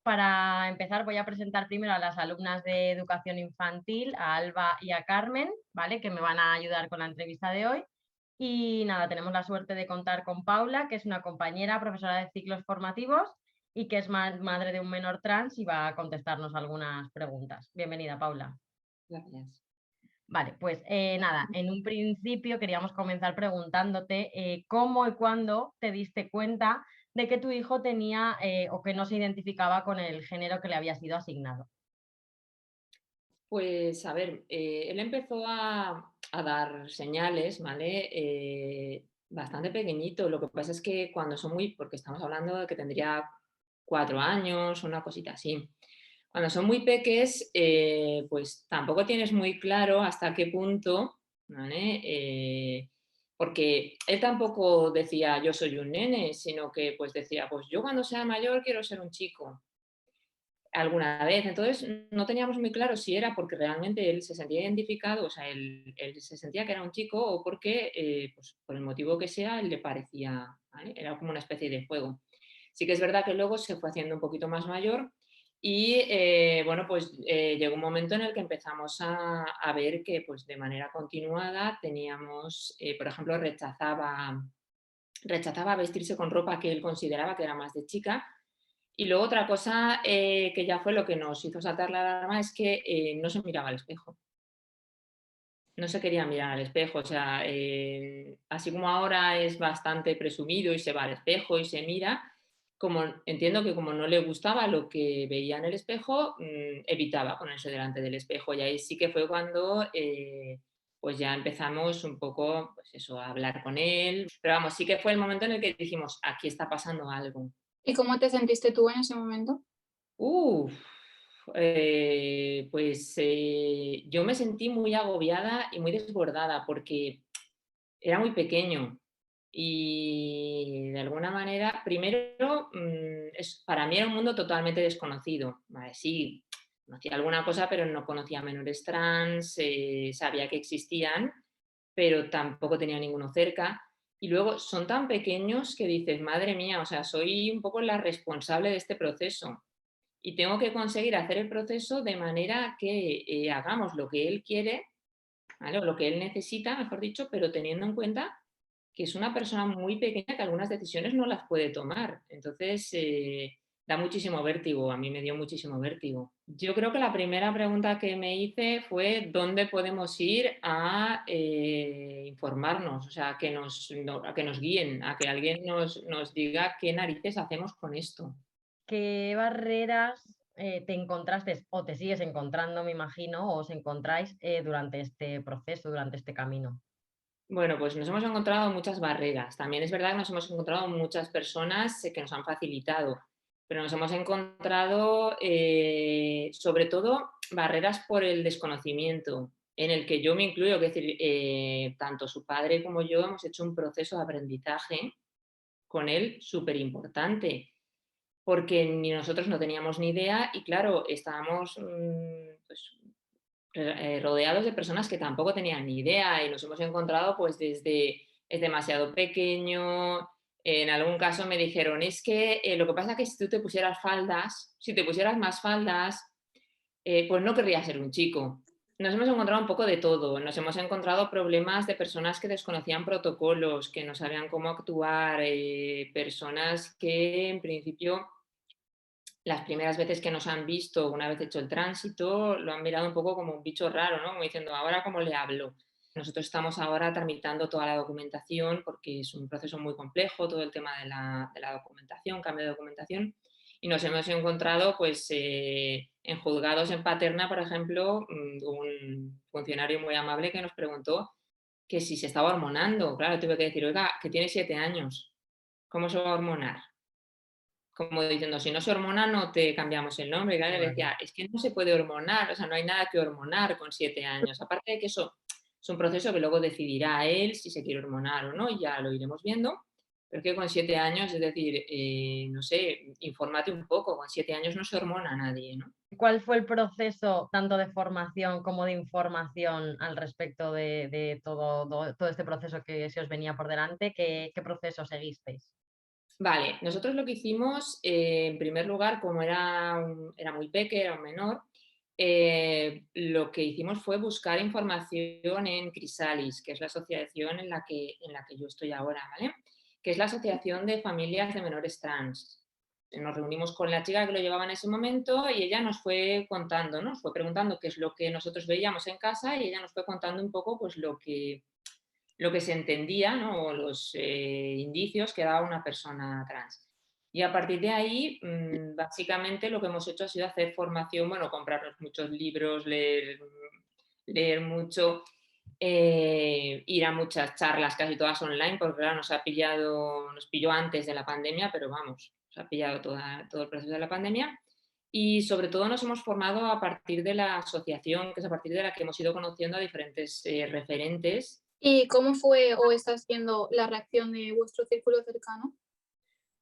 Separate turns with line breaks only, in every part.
para empezar voy a presentar primero a las alumnas de educación infantil, a Alba y a Carmen, ¿vale? Que me van a ayudar con la entrevista de hoy. Y nada, tenemos la suerte de contar con Paula, que es una compañera, profesora de ciclos formativos y que es madre de un menor trans y va a contestarnos algunas preguntas. Bienvenida, Paula.
Gracias.
Vale, pues nada, en un principio queríamos comenzar preguntándote cómo y cuándo te diste cuenta de que tu hijo tenía o que no se identificaba con el género que le había sido asignado.
Pues a ver, él empezó a dar señales, ¿vale? Bastante pequeñito. Lo que pasa es que cuando son muy, porque estamos hablando de que tendría 4 años, una cosita así. Cuando son muy peques, pues tampoco tienes muy claro hasta qué punto, ¿vale? Porque él tampoco decía yo soy un nene, sino que pues decía, pues yo cuando sea mayor quiero ser un chico. Alguna vez. Entonces, no teníamos muy claro si era porque realmente él se sentía identificado, o sea, él se sentía que era un chico o porque, pues, por el motivo que sea, le parecía, ¿vale? Era como una especie de juego. Sí que es verdad que luego se fue haciendo un poquito más mayor y, bueno, pues llegó un momento en el que empezamos a ver que, pues, de manera continuada teníamos, por ejemplo, rechazaba vestirse con ropa que él consideraba que era más de chica y luego otra cosa, que ya fue lo que nos hizo saltar la alarma es que, no se miraba al espejo. No se quería mirar al espejo, o sea, así como ahora es bastante presumido y se va al espejo y se mira, como entiendo que como no le gustaba lo que veía en el espejo, evitaba ponerse delante del espejo. Y ahí sí que fue cuando, pues ya empezamos un poco, pues eso, a hablar con él. Pero vamos, sí que fue el momento en el que dijimos: "Aquí está pasando algo".
¿Y cómo te sentiste tú en ese momento?
Uf, pues, yo me sentí muy agobiada y muy desbordada porque era muy pequeño y de alguna manera, primero, para mí era un mundo totalmente desconocido, ¿vale? Sí, conocía alguna cosa, pero no conocía menores trans, sabía que existían, pero tampoco tenía ninguno cerca. Y luego son tan pequeños que dices: "Madre mía, o sea, soy un poco la responsable de este proceso". Y tengo que conseguir hacer el proceso de manera que, hagamos lo que él quiere, ¿vale? O lo que él necesita, mejor dicho, pero teniendo en cuenta que es una persona muy pequeña que algunas decisiones no las puede tomar. Entonces, da muchísimo vértigo, a mí me dio muchísimo vértigo. Yo creo que la primera pregunta que me hice fue dónde podemos ir a informarnos, o sea, que a que nos guíen, a que alguien nos diga qué narices hacemos con esto.
¿Qué barreras te encontraste o te sigues encontrando, me imagino, o os encontráis durante este proceso, durante este camino?
Bueno, pues nos hemos encontrado muchas barreras. También es verdad que nos hemos encontrado muchas personas que nos han facilitado, pero nos hemos encontrado sobre todo barreras por el desconocimiento, en el que yo me incluyo, es decir, tanto su padre como yo hemos hecho un proceso de aprendizaje con él súper importante, porque ni nosotros no teníamos ni idea y claro, estábamos pues, rodeados de personas que tampoco tenían ni idea y nos hemos encontrado pues desde es demasiado pequeño. En algún caso me dijeron, es que lo que pasa es que si tú te pusieras faldas, si te pusieras más faldas, pues no querrías ser un chico. Nos hemos encontrado un poco de todo. Nos hemos encontrado problemas de personas que desconocían protocolos, que no sabían cómo actuar, personas que en principio las primeras veces que nos han visto, una vez hecho el tránsito, lo han mirado un poco como un bicho raro, ¿no? Como diciendo, ¿ahora cómo le hablo? Nosotros estamos ahora tramitando toda la documentación porque es un proceso muy complejo, todo el tema de la documentación, cambio de documentación, y nos hemos encontrado pues en juzgados en Paterna, por ejemplo, un funcionario muy amable que nos preguntó que si se estaba hormonando. Claro, tuve que decir, oiga, que tiene 7 años, ¿cómo se va a hormonar? Como diciendo, si no se hormona, no te cambiamos el nombre. Y claro, le
Claro.
decía, es que no se puede hormonar, o sea, no hay nada que hormonar con 7 años. Aparte de que eso es un proceso que luego decidirá él si se quiere hormonar o no, y ya lo iremos viendo. Pero es que con 7 años, es decir, no sé, infórmate un poco, con 7 años no se hormona a nadie, ¿no?
¿Cuál fue el proceso tanto de formación como de información al respecto de todo este proceso que se os venía por delante? ¿Qué proceso seguisteis?
Vale, nosotros lo que hicimos, en primer lugar, como era muy peque, era un menor, lo que hicimos fue buscar información en Crisalis, que es la asociación en la que yo estoy ahora, ¿vale? Que es la Asociación de Familias de Menores Trans. Nos reunimos con la chica que lo llevaba en ese momento y ella nos fue contando, ¿no? Nos fue preguntando qué es lo que nosotros veíamos en casa y ella nos fue contando un poco pues, lo que se entendía, ¿no? O los indicios que daba una persona trans. Y a partir de ahí, básicamente lo que hemos hecho ha sido hacer formación, bueno, comprarnos muchos libros, leer mucho, ir a muchas charlas, casi todas online, porque claro, nos pilló antes de la pandemia, pero vamos, nos ha pillado todo el proceso de la pandemia. Y sobre todo nos hemos formado a partir de la asociación, que es a partir de la que hemos ido conociendo a diferentes referentes.
¿Y cómo fue o está siendo la reacción de vuestro círculo cercano?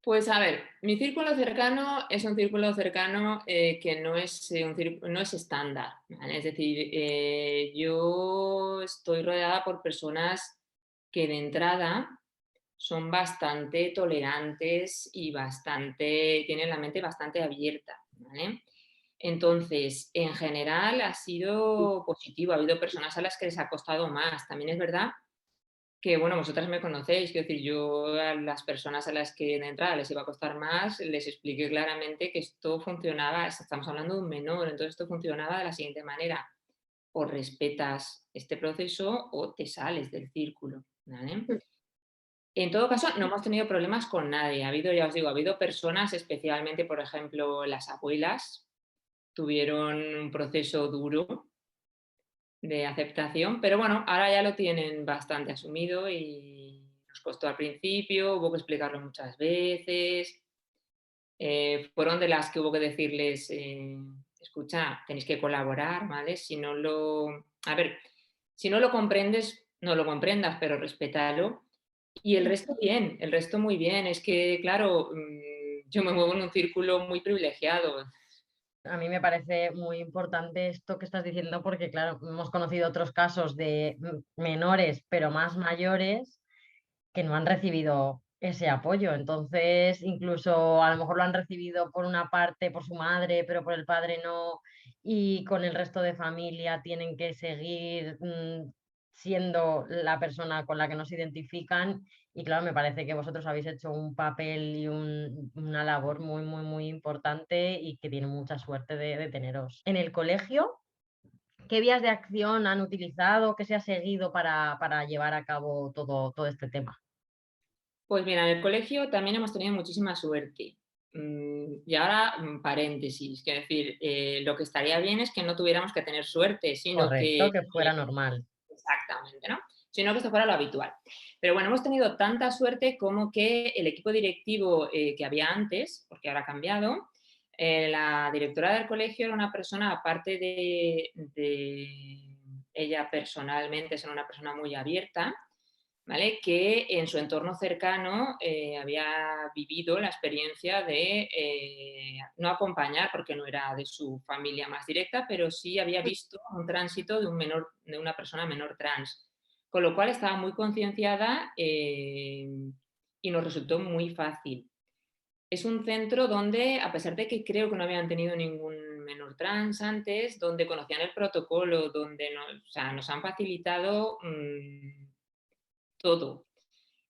Pues a ver, mi círculo cercano es un círculo cercano que no es estándar, ¿vale? Es decir, yo estoy rodeada por personas que de entrada son bastante tolerantes y tienen la mente bastante abierta, ¿vale? Entonces, en general ha sido positivo, ha habido personas a las que les ha costado más. También es verdad que, bueno, vosotras me conocéis, quiero decir, yo a las personas a las que de entrada les iba a costar más, les expliqué claramente que esto funcionaba, estamos hablando de un menor, entonces esto funcionaba de la siguiente manera: o respetas este proceso o te sales del círculo, ¿vale?
Mm.
En todo caso, no hemos tenido problemas con nadie. Ha habido, ya os digo, ha habido personas, especialmente, por ejemplo, las abuelas, tuvieron un proceso duro de aceptación, pero bueno, ahora ya lo tienen bastante asumido y nos costó al principio, hubo que explicarlo muchas veces, fueron de las que hubo que decirles, escucha, tenéis que colaborar, ¿vale? A ver, si no lo comprendes, no lo comprendas, pero respétalo. Y el resto bien, el resto muy bien. Es que, claro, yo me muevo en un círculo muy privilegiado.
A mí me parece muy importante esto que estás diciendo porque, claro, hemos conocido otros casos de menores, pero más mayores, que no han recibido ese apoyo. Entonces, incluso a lo mejor lo han recibido por una parte por su madre, pero por el padre no, y con el resto de familia tienen que seguir siendo la persona con la que nos identifican. Y claro, me parece que vosotros habéis hecho un papel y una labor muy, muy, muy importante y que tiene mucha suerte de teneros. En el colegio, ¿qué vías de acción han utilizado? ¿Qué se ha seguido para llevar a cabo todo este tema?
Pues mira, en el colegio también hemos tenido muchísima suerte. Y ahora, paréntesis, quiero decir, lo que estaría bien es que no tuviéramos que tener suerte, sino
Correcto,
que,
que fuera normal.
exactamente, ¿no? Sino que esto fuera lo habitual. Pero bueno, hemos tenido tanta suerte como que el equipo directivo que había antes, porque ahora ha cambiado, la directora del colegio era una persona, aparte de ella personalmente, ser una persona muy abierta, ¿vale? Que en su entorno cercano había vivido la experiencia de no acompañar, porque no era de su familia más directa, pero sí había visto un tránsito de una persona menor trans. Con lo cual estaba muy concienciada y nos resultó muy fácil. Es un centro donde, a pesar de que creo que no habían tenido ningún menor trans antes, donde conocían el protocolo, donde o sea, nos han facilitado todo.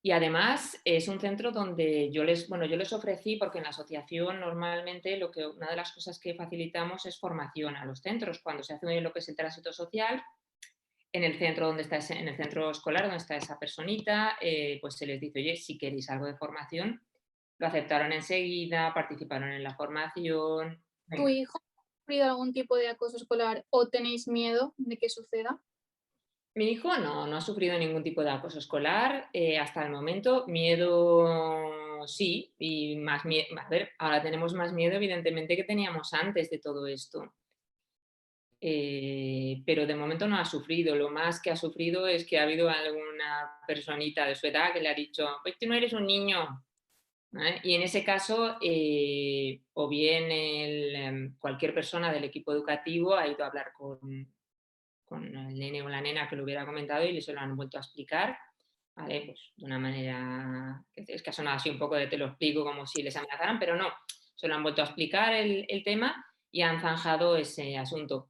Y además es un centro donde yo les ofrecí, porque en la asociación normalmente una de las cosas que facilitamos es formación a los centros. Cuando se hace lo que es el tránsito social, en el centro en el centro escolar donde está esa personita, pues se les dice, oye, si queréis algo de formación, lo aceptaron enseguida, participaron en la formación.
¿Tu
Venga.
hijo ha sufrido algún tipo de acoso escolar o tenéis miedo de que suceda?
Mi hijo no ha sufrido ningún tipo de acoso escolar hasta el momento. Miedo sí, y más miedo. A ver, ahora tenemos más miedo, evidentemente, que teníamos antes de todo esto. Pero de momento no ha sufrido. Lo más que ha sufrido es que ha habido alguna personita de su edad que le ha dicho, pues tú no eres un niño, ¿vale? Y en ese caso, o bien cualquier persona del equipo educativo ha ido a hablar con el nene o la nena que lo hubiera comentado y se lo han vuelto a explicar, ¿vale? Pues de una manera, es que ha sonado así un poco de te lo explico como si les amenazaran, pero no, se lo han vuelto a explicar el tema y han zanjado ese asunto.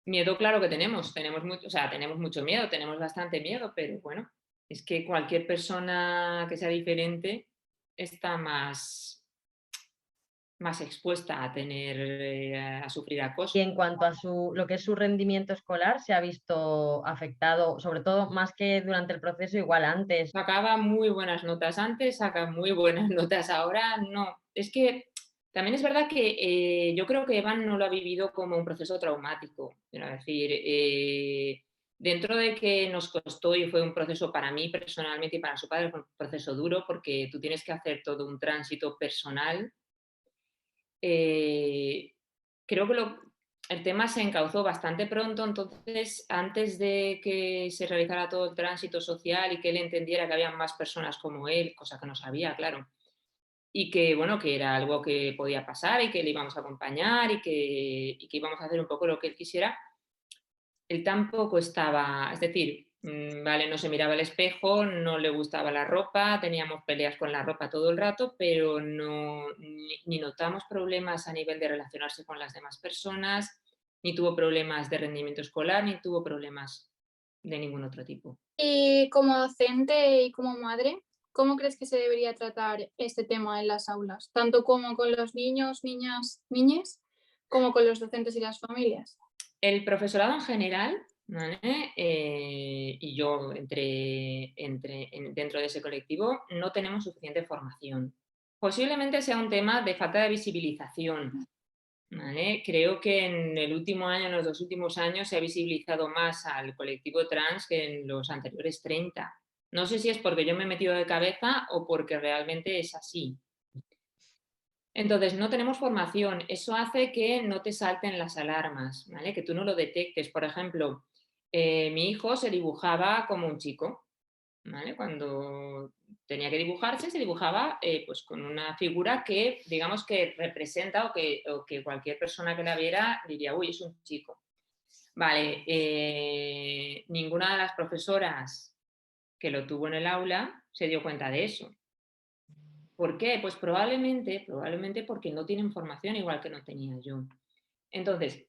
Miedo, claro que tenemos mucho, o sea, tenemos mucho miedo, tenemos bastante miedo, pero bueno, es que cualquier persona que sea diferente está más expuesta a tener, a sufrir acoso.
Y en cuanto a lo que es su rendimiento escolar, ¿se ha visto afectado, sobre todo más que durante el proceso, igual antes?
Sacaba muy buenas notas antes, saca muy buenas notas ahora, no. Es que también es verdad que yo creo que Evan no lo ha vivido como un proceso traumático. Es decir, dentro de que nos costó y fue un proceso para mí personalmente y para su padre, fue un proceso duro porque tú tienes que hacer todo un tránsito personal. eh, Creo que el tema se encauzó bastante pronto, entonces antes de que se realizara todo el tránsito social y que él entendiera que había más personas como él, cosa que no sabía, claro, y que bueno, que era algo que podía pasar y que le íbamos a acompañar y que íbamos a hacer un poco lo que él quisiera, él tampoco estaba, es decir, vale, no se miraba al espejo, no le gustaba la ropa, teníamos peleas con la ropa todo el rato, pero no, ni notamos problemas a nivel de relacionarse con las demás personas, ni tuvo problemas de rendimiento escolar, ni tuvo problemas de ningún otro tipo.
Y como docente y como madre, ¿cómo crees que se debería tratar este tema en las aulas? Tanto como con los niños, niñas, niñes, como con los docentes y las familias.
El profesorado en general, ¿vale? Y yo dentro de ese colectivo, no tenemos suficiente formación. Posiblemente sea un tema de falta de visibilización, ¿vale? Creo que en el último año, en los 2 últimos años, se ha visibilizado más al colectivo trans que en los anteriores 30. No sé si es porque yo me he metido de cabeza o porque realmente es así. Entonces, no tenemos formación. Eso hace que no te salten las alarmas, ¿vale? Que tú no lo detectes. Por ejemplo, mi hijo se dibujaba como un chico, ¿vale? Cuando tenía que dibujarse, se dibujaba pues con una figura que, digamos, que representa o que cualquier persona que la viera diría, uy, es un chico. Vale, ninguna de las profesoras que lo tuvo en el aula se dio cuenta de eso. ¿Por qué? Pues probablemente porque no tienen formación igual que no tenía yo. Entonces,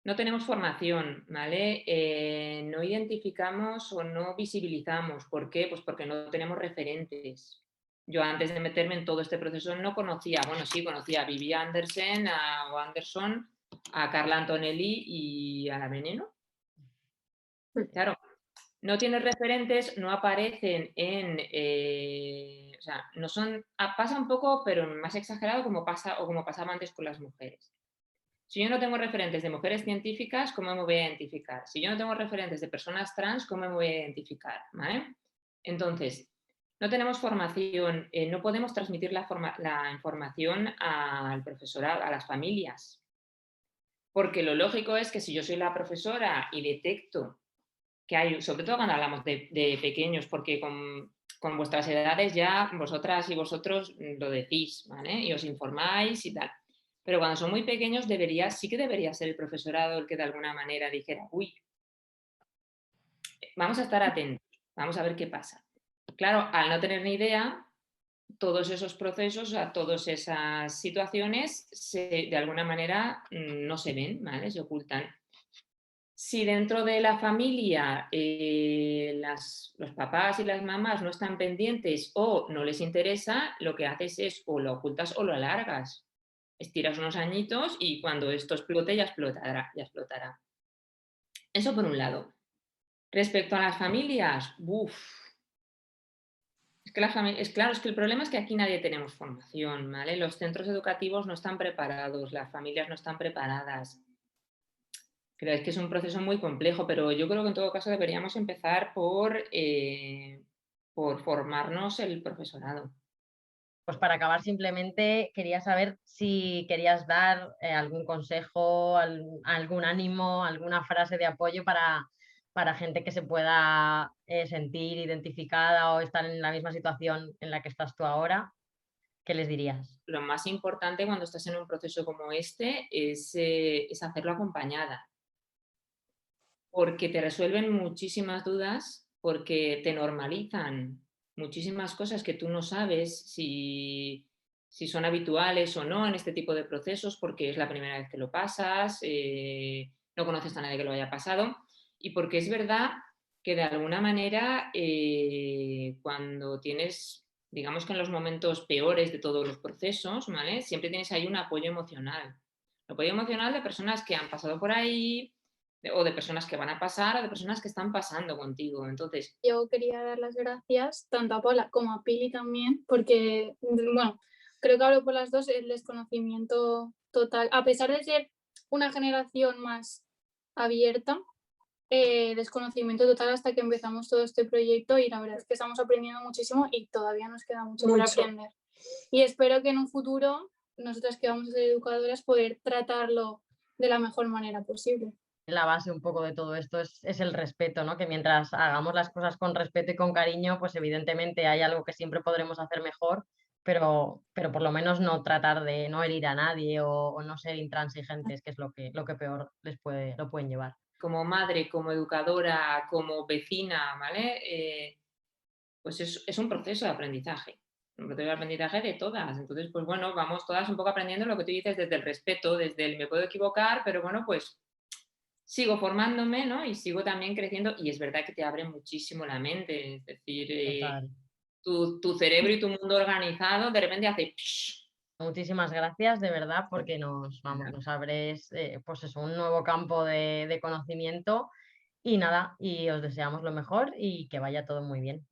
no tenemos formación, ¿vale? No identificamos o no visibilizamos. ¿Por qué? Pues porque no tenemos referentes. Yo antes de meterme en todo este proceso no conocía, bueno, sí, conocía a Vivi Andersen, o Anderson, a Carla Antonelli y a la Veneno. Claro, no tienes referentes, no aparecen o sea, no son, pasa un poco, pero más exagerado como pasa o como pasaba antes con las mujeres. Si yo no tengo referentes de mujeres científicas, ¿cómo me voy a identificar? Si yo no tengo referentes de personas trans, ¿cómo me voy a identificar? ¿Vale? Entonces, no tenemos formación, no podemos transmitir la información al profesorado, a las familias. Porque lo lógico es que si yo soy la profesora y detecto que hay, sobre todo cuando hablamos de pequeños, porque con vuestras edades ya vosotras y vosotros lo decís, ¿vale? Y os informáis y tal. Pero cuando son muy pequeños sí que debería ser el profesorado el que de alguna manera dijera, uy, vamos a estar atentos, vamos a ver qué pasa. Claro, al no tener ni idea, todos esos procesos, a todas esas situaciones, de alguna manera no se ven, ¿vale? Se ocultan. Si dentro de la familia los papás y las mamás no están pendientes o no les interesa, lo que haces es o lo ocultas o lo alargas. Estiras unos añitos y cuando esto explote ya explotará, ya explotará. Eso por un lado. Respecto a las familias, es claro, es que el problema es que aquí nadie tenemos formación, ¿vale? Los centros educativos no están preparados, las familias no están preparadas. Creo que es un proceso muy complejo, pero yo creo que en todo caso deberíamos empezar por formarnos el profesorado.
Pues para acabar, simplemente quería saber si querías dar algún consejo, algún ánimo, alguna frase de apoyo para gente que se pueda sentir identificada o estar en la misma situación en la que estás tú ahora. ¿Qué les dirías?
Lo más importante cuando estás en un proceso como este es hacerlo acompañada, porque te resuelven muchísimas dudas, porque te normalizan muchísimas cosas que tú no sabes si son habituales o no en este tipo de procesos, porque es la primera vez que lo pasas, no conoces a nadie que lo haya pasado, y porque es verdad que de alguna manera cuando tienes, digamos que en los momentos peores de todos los procesos, ¿vale? Siempre tienes ahí un apoyo emocional. Apoyo emocional de personas que han pasado por ahí, o de personas que van a pasar, o de personas que están pasando contigo. Entonces,
Yo quería dar las gracias tanto a Paula como a Pili también, porque, bueno, creo que hablo por las dos, el desconocimiento total, a pesar de ser una generación más abierta, desconocimiento total hasta que empezamos todo este proyecto y la verdad es que estamos aprendiendo muchísimo y todavía nos queda mucho por aprender. Y espero que en un futuro, nosotras que vamos a ser educadoras, poder tratarlo de la mejor manera posible.
La base un poco de todo esto es el respeto, ¿no? Que mientras hagamos las cosas con respeto y con cariño, pues evidentemente hay algo que siempre podremos hacer mejor, pero por lo menos no tratar de no herir a nadie o no ser intransigentes, que es lo que peor lo pueden llevar.
como madre, como educadora, como vecina, ¿vale? Pues es un proceso de aprendizaje. Un proceso de aprendizaje de todas. Entonces, pues bueno, vamos todas un poco aprendiendo lo que tú dices desde el respeto, desde el me puedo equivocar, pero bueno, pues sigo formándome, ¿no? Y sigo también creciendo y es verdad que te abre muchísimo la mente. Es decir,
Total.
tu cerebro y tu mundo organizado de repente hace... psh.
Muchísimas gracias, de verdad, porque nos abres pues eso, un nuevo campo de conocimiento y nada, y os deseamos lo mejor y que vaya todo muy bien.